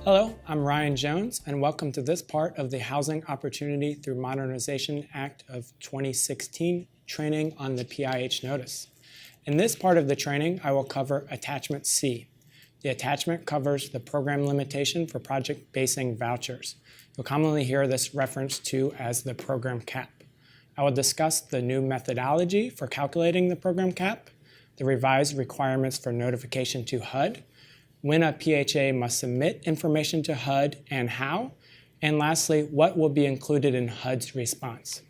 Hello, I'm Ryan Jones, and welcome to this part of the Housing Opportunity Through Modernization Act of 2016 training on the PIH notice. In this part of the training, I will cover Attachment C. The attachment covers the program limitation for project basing vouchers. You'll commonly hear this referenced to as the program cap. I will discuss the new methodology for calculating the program cap, the revised requirements for notification to HUD, when a PHA must submit information to HUD and how, and lastly, what will be included in HUD's response.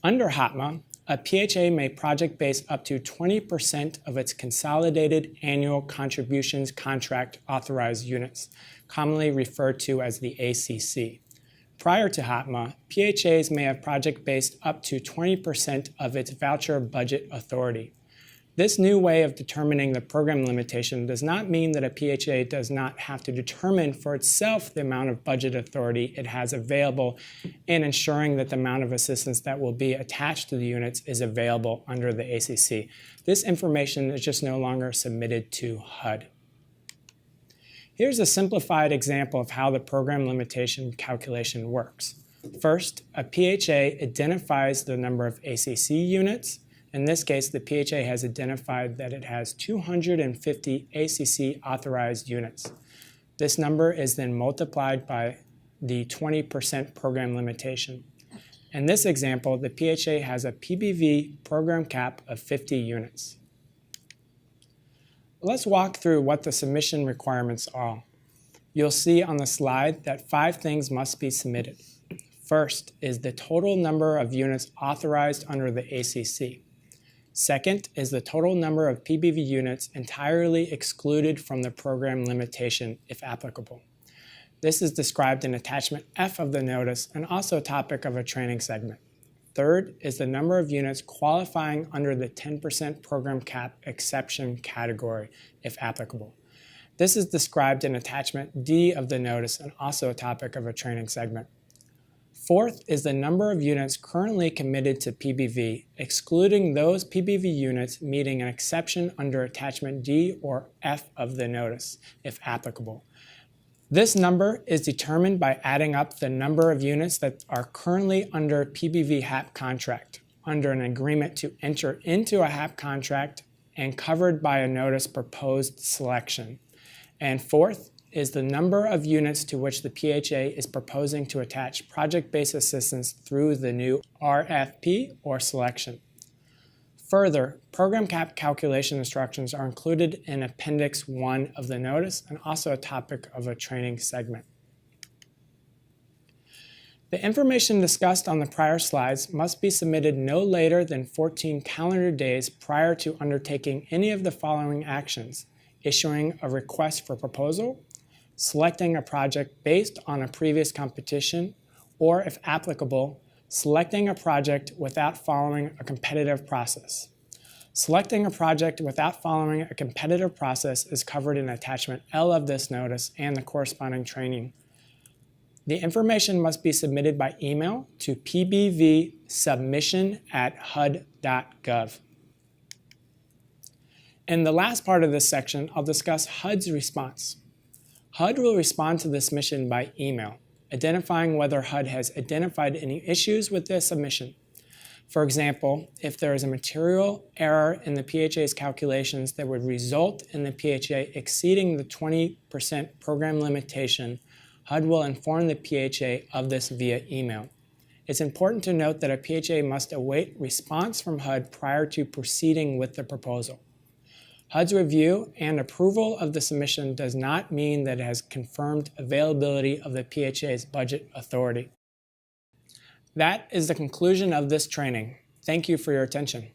Under HOTMA, a PHA may project base up to 20% of its consolidated annual contributions contract authorized units, commonly referred to as the ACC. Prior to HOTMA, PHAs may have project based up to 20% of its voucher budget authority. This new way of determining the program limitation does not mean that a PHA does not have to determine for itself the amount of budget authority it has available in ensuring that the amount of assistance that will be attached to the units is available under the ACC. This information is just no longer submitted to HUD. Here's a simplified example of how the program limitation calculation works. First, a PHA identifies the number of ACC units. In this case, the PHA has identified that it has 250 ACC authorized units. This number is then multiplied by the 20% program limitation. In this example, the PHA has a PBV program cap of 50 units. Let's walk through what the submission requirements are. You'll see on the slide that 5 things must be submitted. First is the total number of units authorized under the ACC. Second is the total number of PBV units entirely excluded from the program limitation, if applicable. This is described in Attachment F of the notice and also a topic of a training segment. Third is the number of units qualifying under the 10% program cap exception category, if applicable. This is described in Attachment D of the notice and also a topic of a training segment. Fourth is the number of units currently committed to PBV, excluding those PBV units meeting an exception under Attachment D or F of the notice, if applicable. This number is determined by adding up the number of units that are currently under PBV HAP contract, under an agreement to enter into a HAP contract, and covered by a notice proposed selection. And fourth is the number of units to which the PHA is proposing to attach project-based assistance through the new RFP or selection. Further, program cap calculation instructions are included in Appendix 1 of the notice and also a topic of a training segment. The information discussed on the prior slides must be submitted no later than 14 calendar days prior to undertaking any of the following actions: issuing a request for proposal, selecting a project based on a previous competition, or if applicable, selecting a project without following a competitive process. Selecting a project without following a competitive process is covered in Attachment L of this notice and the corresponding training. The information must be submitted by email to pbvsubmission@hud.gov. In the last part of this section, I'll discuss HUD's response. HUD will respond to the submission by email, identifying whether HUD has identified any issues with the submission. For example, if there is a material error in the PHA's calculations that would result in the PHA exceeding the 20% program limitation, HUD will inform the PHA of this via email. It's important to note that a PHA must await response from HUD prior to proceeding with the proposal. HUD's review and approval of the submission does not mean that it has confirmed availability of the PHA's budget authority. That is the conclusion of this training. Thank you for your attention.